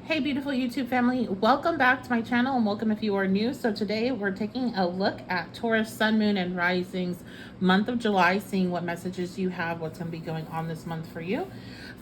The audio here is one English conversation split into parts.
Hey beautiful YouTube family, welcome back to my channel and welcome if you are new. So today we're taking a look at Taurus, Sun, Moon, and Rising's month of July, seeing what messages you have, what's going to be going on this month for you.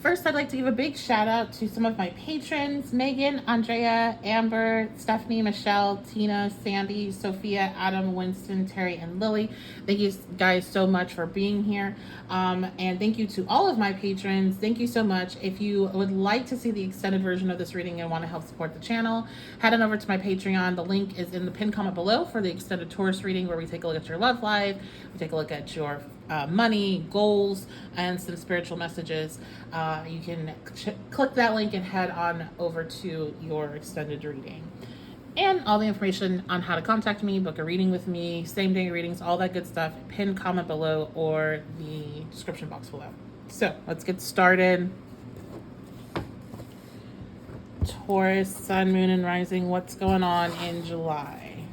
First, I'd like to give a big shout out to some of my patrons: Megan, Andrea, Amber, Stephanie, Michelle, Tina, Sandy, Sophia, Adam, Winston, Terry, and Lily. Thank you guys so much for being here. And thank you to all of my patrons. Thank you so much. If you would like to see the extended version of this reading and want to help support the channel, head on over to my Patreon. The link is in the pinned comment below for the extended Taurus reading, where we take a look at your love life, we take a look at your money, goals, and some spiritual messages. You can click that link and head on over to your extended reading. And all the information on how to contact me, book a reading with me, same day readings, all that good stuff, pinned comment below or the description box below. So let's get started. Taurus, Sun, Moon, and Rising, what's going on in July?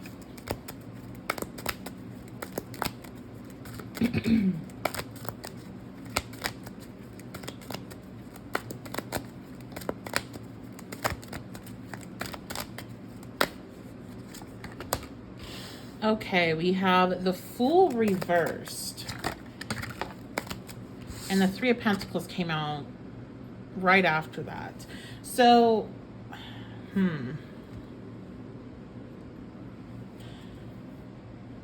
Okay, we have the Fool reversed. And the Three of Pentacles came out right after that. So,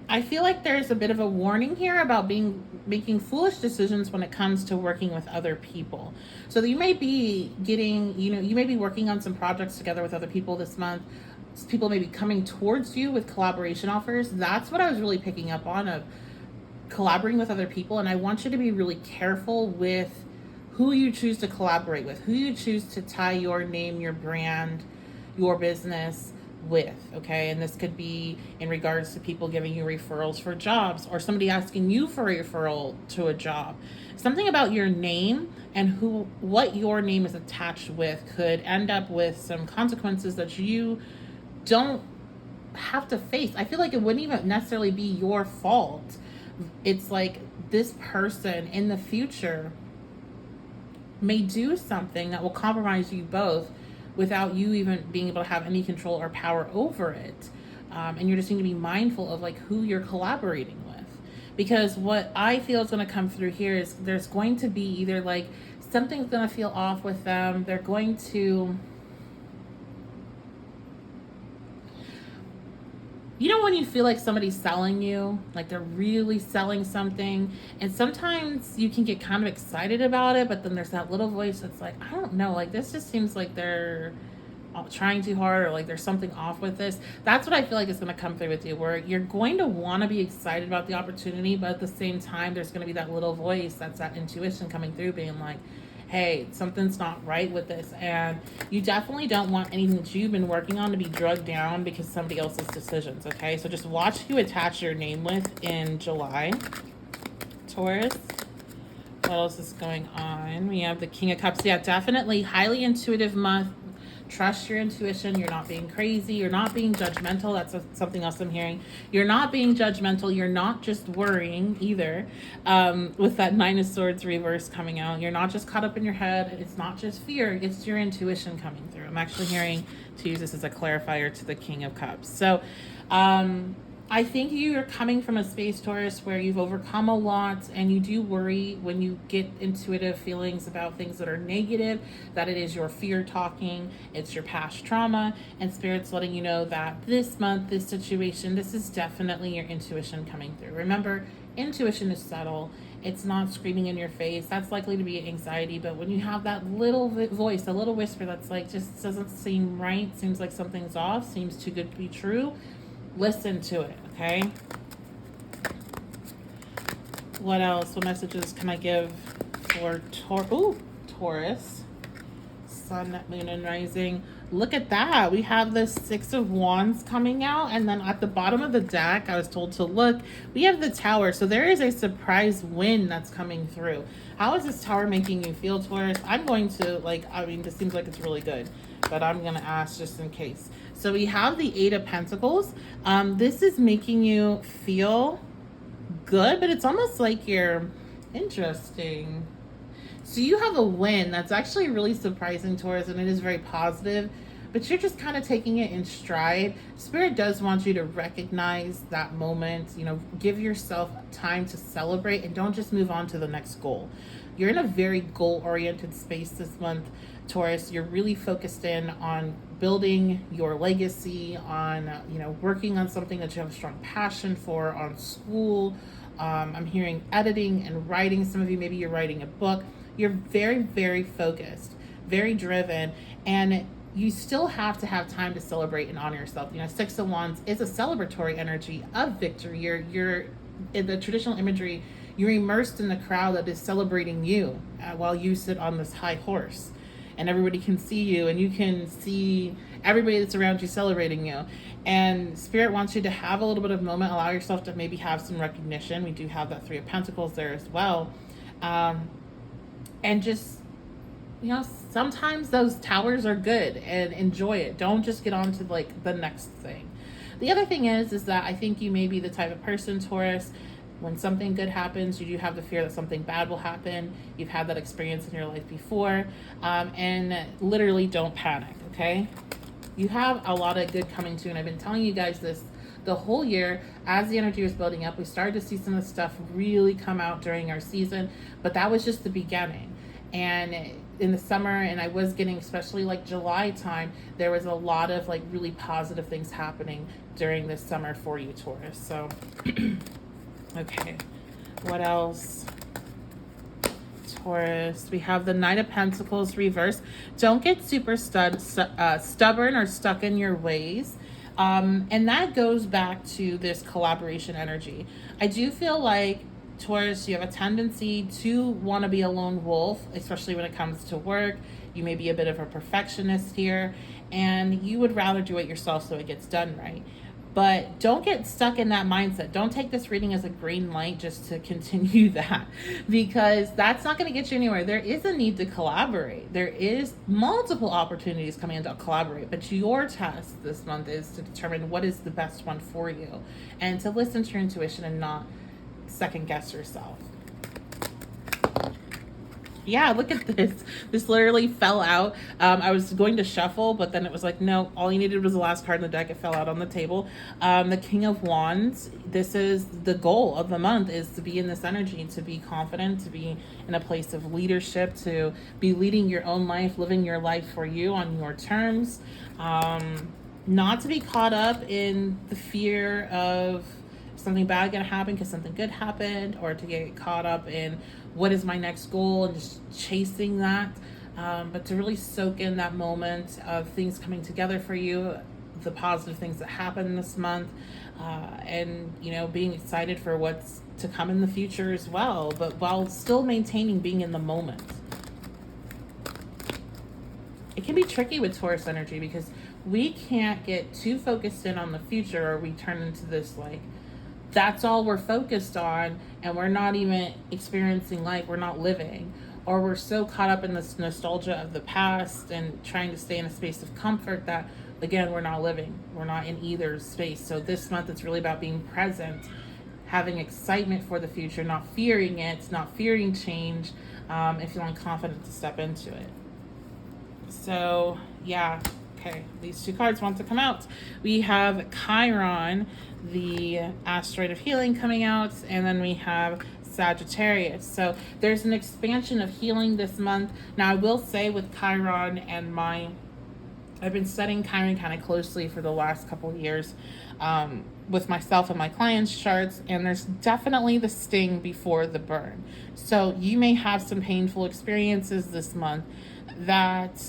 I feel like there's a bit of a warning here about making foolish decisions when it comes to working with other people. So you may be getting, you may be working on some projects together with other people this month. People may be coming towards you with collaboration offers. That's what I was really picking up on, of collaborating with other people. And I want you to be really careful with who you choose to collaborate with, who you choose to tie your name, your brand, your business with, okay? And this could be in regards to people giving you referrals for jobs, or somebody asking you for a referral to a job. Something about your name and what your name is attached with could end up with some consequences that you don't have to face. I feel like it wouldn't even necessarily be your fault. It's like this person in the future may do something that will compromise you both without you even being able to have any control or power over it. And you're just going to be mindful of like who you're collaborating with. Because what I feel is going to come through here is there's going to be either like something's going to feel off with them. They're going to, when you feel like somebody's selling you, like they're really selling something, and sometimes you can get kind of excited about it, but then there's that little voice that's like, I don't know, like this just seems like they're trying too hard, or like there's something off with this. That's what I feel like is going to come through with you, where you're going to want to be excited about the opportunity, but at the same time, there's going to be that little voice, that's that intuition coming through being like, hey, something's not right with this. And you definitely don't want anything that you've been working on to be drugged down because somebody else's decisions, okay? So just watch who you attach your name with in July. Taurus, what else is going on? We have the King of Cups. Yeah, definitely highly intuitive month. Trust your intuition. You're not being crazy. You're not being judgmental. That's something else I'm hearing. You're not being judgmental. You're not just worrying either. With that Nine of Swords reverse coming out, you're not just caught up in your head. It's not just fear. It's your intuition coming through. I'm actually hearing to use this as a clarifier to the King of Cups. So, I think you're coming from a space, Taurus, where you've overcome a lot, and you do worry when you get intuitive feelings about things that are negative, that it is your fear talking, it's your past trauma, and Spirit's letting you know that this month, this situation, this is definitely your intuition coming through. Remember, intuition is subtle. It's not screaming in your face. That's likely to be anxiety, but when you have that little voice, a little whisper that's like, just doesn't seem right, seems like something's off, seems too good to be true, listen to it, okay? What else? What messages can I give for Taurus? Sun, Moon, and Rising. Look at that. We have the Six of Wands coming out, and then at the bottom of the deck, I was told to look, we have the Tower. So there is a surprise win that's coming through. How is this Tower making you feel, Taurus? I'm going to, this seems like it's really good, but I'm going to ask just in case. So we have the Eight of Pentacles. This is making you feel good, but it's almost like you're interesting. So you have a win that's actually really surprising, Taurus, and it is very positive. but you're just kind of taking it in stride. Spirit does want you to recognize that moment, give yourself time to celebrate and don't just move on to the next goal. You're in a very goal-oriented space this month, Taurus. You're really focused in on building your legacy, on, working on something that you have a strong passion for, on school. I'm hearing editing and writing. Some of you, maybe you're writing a book. You're very, very focused, very driven, and you still have to have time to celebrate and honor yourself. Six of Wands is a celebratory energy of victory. You're in the traditional imagery, you're immersed in the crowd that is celebrating you while you sit on this high horse. And everybody can see you, and you can see everybody that's around you celebrating you. And Spirit wants you to have a little bit of moment, allow yourself to maybe have some recognition. We do have that Three of Pentacles there as well. And just, sometimes those towers are good, and enjoy it. Don't just get on to like the next thing. The other thing is that I think you may be the type of person, Taurus, when something good happens, you do have the fear that something bad will happen. You've had that experience in your life before. And literally don't panic, okay? You have a lot of good coming to, and I've been telling you guys this the whole year. As the energy was building up, we started to see some of the stuff really come out during our season, but that was just the beginning. And in the summer, and I was getting, especially like July time, there was a lot of like really positive things happening during this summer for you, Taurus. So okay, what else? Taurus, we have the Knight of Pentacles reverse. Don't get super stubborn or stuck in your ways. And that goes back to this collaboration energy. I do feel like, Taurus, you have a tendency to want to be a lone wolf, especially when it comes to work. You may be a bit of a perfectionist here, and you would rather do it yourself so it gets done right. But don't get stuck in that mindset. Don't take this reading as a green light just to continue that, because that's not going to get you anywhere. There is a need to collaborate. There is multiple opportunities coming in to collaborate, but your task this month is to determine what is the best one for you, and to listen to your intuition and not second guess yourself. Yeah, look at this. This literally fell out. I was going to shuffle, but then it was like, no, all you needed was the last card in the deck. It fell out on the table. The King of Wands. This is the goal of the month, is to be in this energy, to be confident, to be in a place of leadership, to be leading your own life, living your life for you on your terms. Not to be caught up in the fear of something bad gonna happen because something good happened, or to get caught up in what is my next goal and just chasing that, but to really soak in that moment of things coming together for you, the positive things that happen this month, and being excited for what's to come in the future as well, but while still maintaining being in the moment. It can be tricky with Taurus energy because we can't get too focused in on the future, or we turn into this like, that's all we're focused on, and we're not even experiencing life, we're not living, or we're so caught up in this nostalgia of the past and trying to stay in a space of comfort that, again, we're not living. We're not in either space. So this month, it's really about being present, having excitement for the future, not fearing it, not fearing change, and feeling confident to step into it. So yeah, okay, these two cards want to come out. We have Chiron, the asteroid of healing, coming out, and then we have Sagittarius. So there's an expansion of healing this month. Now I will say with Chiron and I've been studying Chiron kind of closely for the last couple of years with myself and my clients' charts, and there's definitely the sting before the burn. So you may have some painful experiences this month that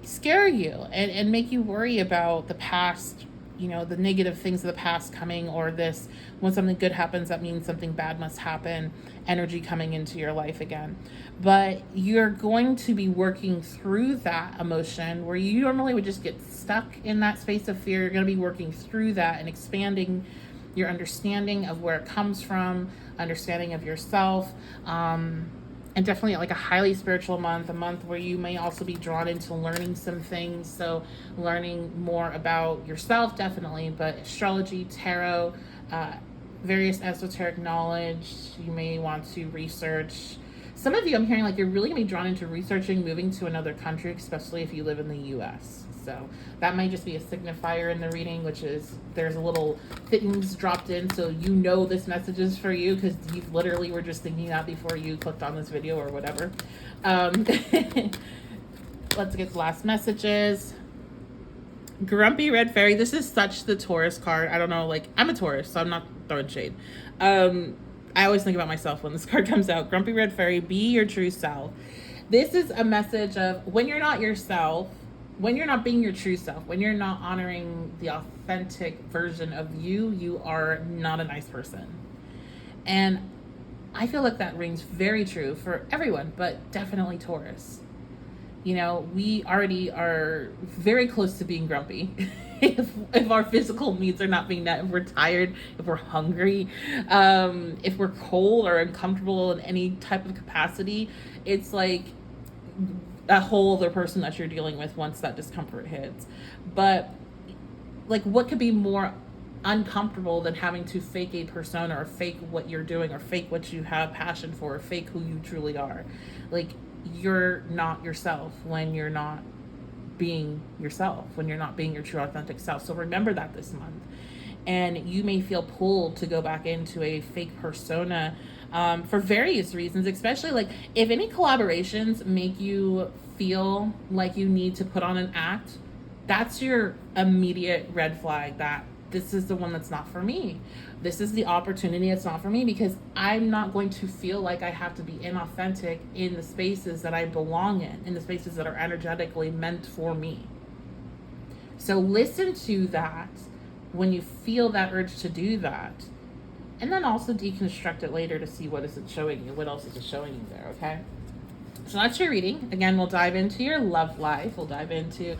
scare you and make you worry about the past, the negative things of the past coming, or this, when something good happens, that means something bad must happen, energy coming into your life again. But you're going to be working through that emotion where you normally would just get stuck in that space of fear. You're going to be working through that and expanding your understanding of where it comes from, understanding of yourself, and definitely like a highly spiritual month, a month where you may also be drawn into learning some things. So learning more about yourself, definitely, but astrology, tarot, various esoteric knowledge. You may want to research some of you, I'm hearing like you're really gonna be drawn into researching moving to another country, especially if you live in the US. So that might just be a signifier in the reading, which is there's a little things dropped in so you know this message is for you because you literally were just thinking that before you clicked on this video or whatever. Let's get the last messages. Grumpy Red Fairy. This is such the Taurus card. I don't know, like, I'm a Taurus, so I'm not throwing shade. I always think about myself when this card comes out. Grumpy Red Fairy, be your true self. This is a message of when you're not yourself, when you're not being your true self, when you're not honoring the authentic version of you, you are not a nice person. And I feel like that rings very true for everyone, but definitely Taurus. You know, we already are very close to being grumpy. if our physical needs are not being met, if we're tired, if we're hungry, if we're cold or uncomfortable in any type of capacity, it's like a whole other person that you're dealing with once that discomfort hits. But like, what could be more uncomfortable than having to fake a persona or fake what you're doing or fake what you have passion for or fake who you truly are? Like, you're not yourself when you're not being yourself, when you're not being your true authentic self. So remember that this month. And you may feel pulled to go back into a fake persona for various reasons, especially like if any collaborations make you feel like you need to put on an act, that's your immediate red flag that this is the one that's not for me. This is the opportunity that's not for me, because I'm not going to feel like I have to be inauthentic in the spaces that I belong in the spaces that are energetically meant for me. So listen to that when you feel that urge to do that, and then also deconstruct it later to see what is it showing you, what else is it showing you there, okay? So that's your reading. Again, we'll dive into your love life. We'll dive into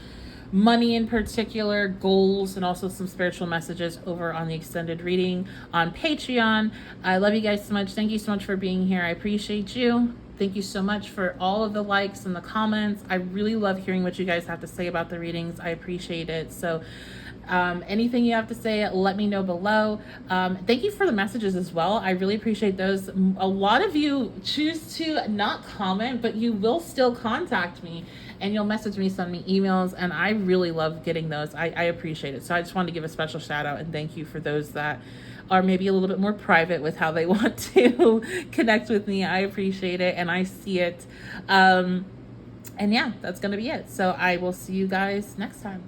money in particular, goals, and also some spiritual messages over on the extended reading on Patreon. I love you guys so much. Thank you so much for being here. I appreciate you. Thank you so much for all of the likes and the comments. I really love hearing what you guys have to say about the readings. I appreciate it. So anything you have to say, let me know below. Thank you for the messages as well. I really appreciate those. A lot of you choose to not comment, but you will still contact me and you'll message me, send me emails, and I really love getting those. I appreciate it. So I just wanted to give a special shout out and thank you for those that are maybe a little bit more private with how they want to connect with me. I appreciate it and I see it. And yeah, that's going to be it. So I will see you guys next time.